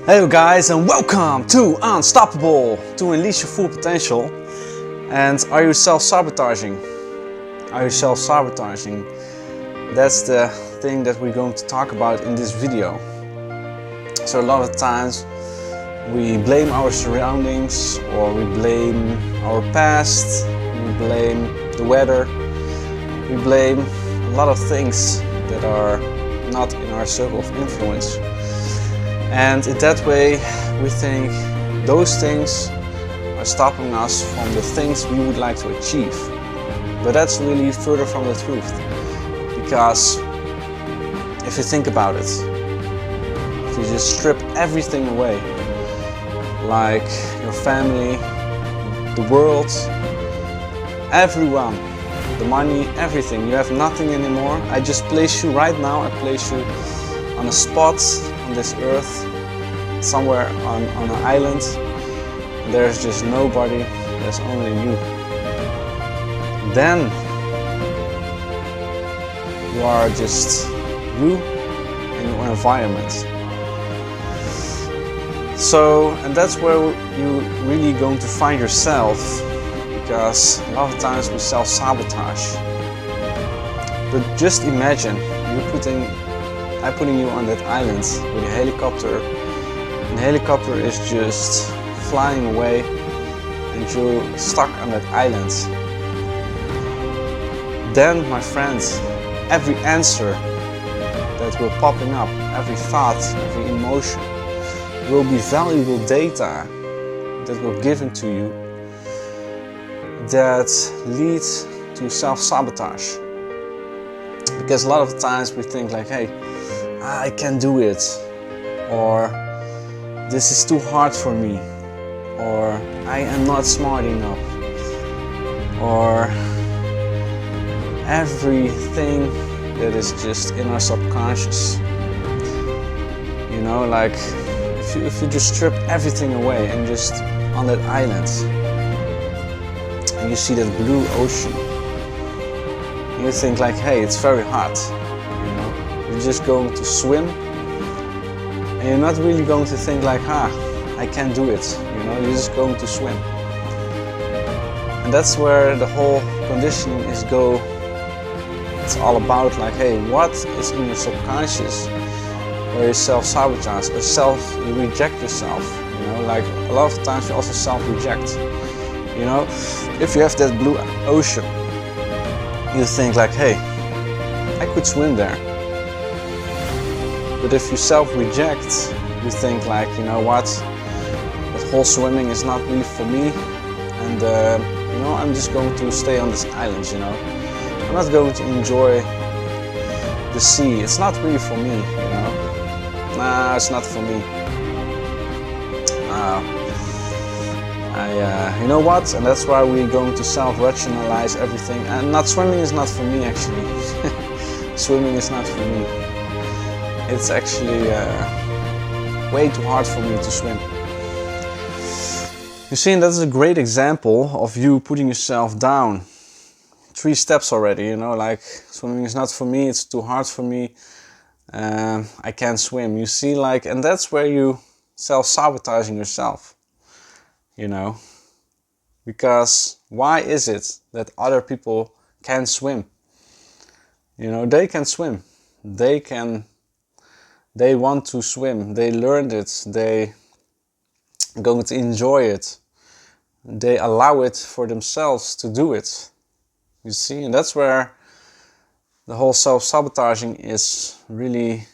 Hello guys, and welcome to Unstoppable, to unleash your full potential. And are you self-sabotaging? Are you self-sabotaging? That's the thing that we're going to talk about in this video. So a lot of times we blame our surroundings, or we blame our past, we blame the weather, we blame a lot of things that are not in our circle of influence. And in that way we think those things are stopping us from the things we would like to achieve. But that's really further from the truth, because if you think about it, if you just strip everything away, like your family, the world, everyone, the money, everything, you have nothing anymore. I just place you right now, I place you on a spot on this earth, somewhere on an island. There's just nobody, there's only you. Then you are just you and your environment. So, and that's where you really going to find yourself, because a lot of times we self-sabotage. But just imagine I'm putting you on that island with a helicopter, and the helicopter is just flying away and you're stuck on that island. Then, my friends, every answer that will popping up, every thought, every emotion, will be valuable data that will given to you that leads to self-sabotage. Because a lot of times we think like, hey, I can't do it, or this is too hard for me, or I am not smart enough, or everything that is just in our subconscious. You know, like if you just strip everything away and just on that island and you see that blue ocean, you think like, hey, it's very hot, you know, you're just going to swim, and you're not really going to think like, I can't do it, you know, you're just going to swim. And that's where the whole conditioning is it's all about, like, hey, what is in your subconscious where you self-sabotage, or you reject yourself, you know, like a lot of times you also self-reject, you know. If you have that blue ocean, you think like, hey, I could swim there. But if you self-reject, you think like, you know what, that whole swimming is not really for me, and you know, I'm just going to stay on this island, you know. I'm not going to enjoy the sea, it's not really for me, you know. Nah, it's not for me. You know what, and that's why we're going to self-rationalize everything, and swimming is not for me actually. Swimming is not for me. It's actually way too hard for me to swim. You see, and that's a great example of you putting yourself down. 3 steps already, you know, like swimming is not for me, it's too hard for me, I can't swim. You see, like, and that's where you self-sabotaging yourself, you know. Because why is it that other people can swim? You know, they can swim. They want to swim. They learned it. They are going to enjoy it. They allow it for themselves to do it. You see, and that's where the whole self-sabotaging is really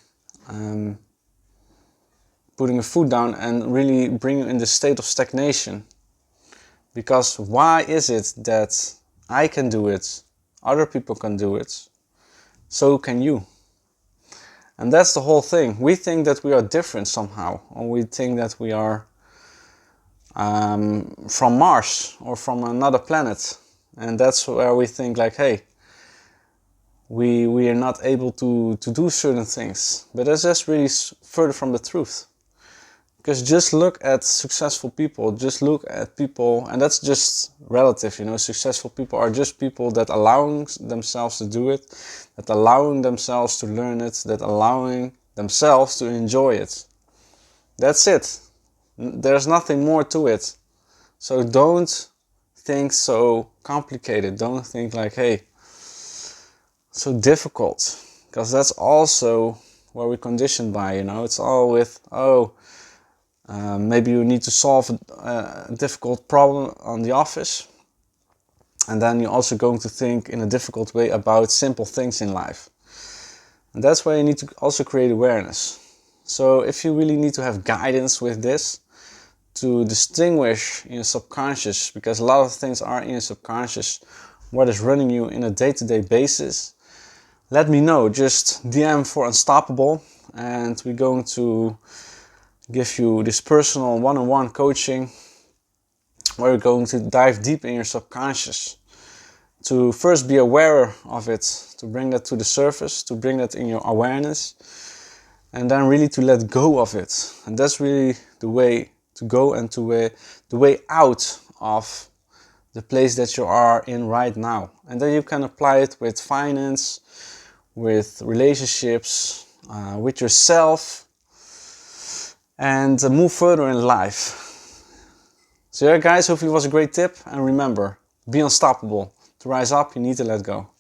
putting a foot down and really bring you in the state of stagnation. Because why is it that I can do it, other people can do it, so can you? And that's the whole thing. We think that we are different somehow, or we think that we are from Mars or from another planet. And that's where we think like, hey, we are not able to do certain things. But that's just really further from the truth. Because just look at successful people, just look at people, and that's just relative, you know. Successful people are just people that allowing themselves to do it, that allowing themselves to learn it, that allowing themselves to enjoy it. That's it. There's nothing more to it. So don't think so complicated. Don't think like, hey, so difficult. Because that's also what we're conditioned by, you know. It's all with, maybe you need to solve a difficult problem on the office. And then you're also going to think in a difficult way about simple things in life. And that's why you need to also create awareness. So if you really need to have guidance with this, to distinguish in your subconscious, because a lot of things are in your subconscious, what is running you in a day-to-day basis, let me know. Just DM for Unstoppable, and we're going to give you this personal one-on-one coaching where we're going to dive deep in your subconscious to first be aware of it, to bring that to the surface, to bring that in your awareness, and then really to let go of it. And that's really the way to go, and the way out of the place that you are in right now. And then you can apply it with finance, with relationships, with yourself, and move further in life. So yeah guys, hopefully it was a great tip, and remember, be unstoppable. To rise up, you need to let go.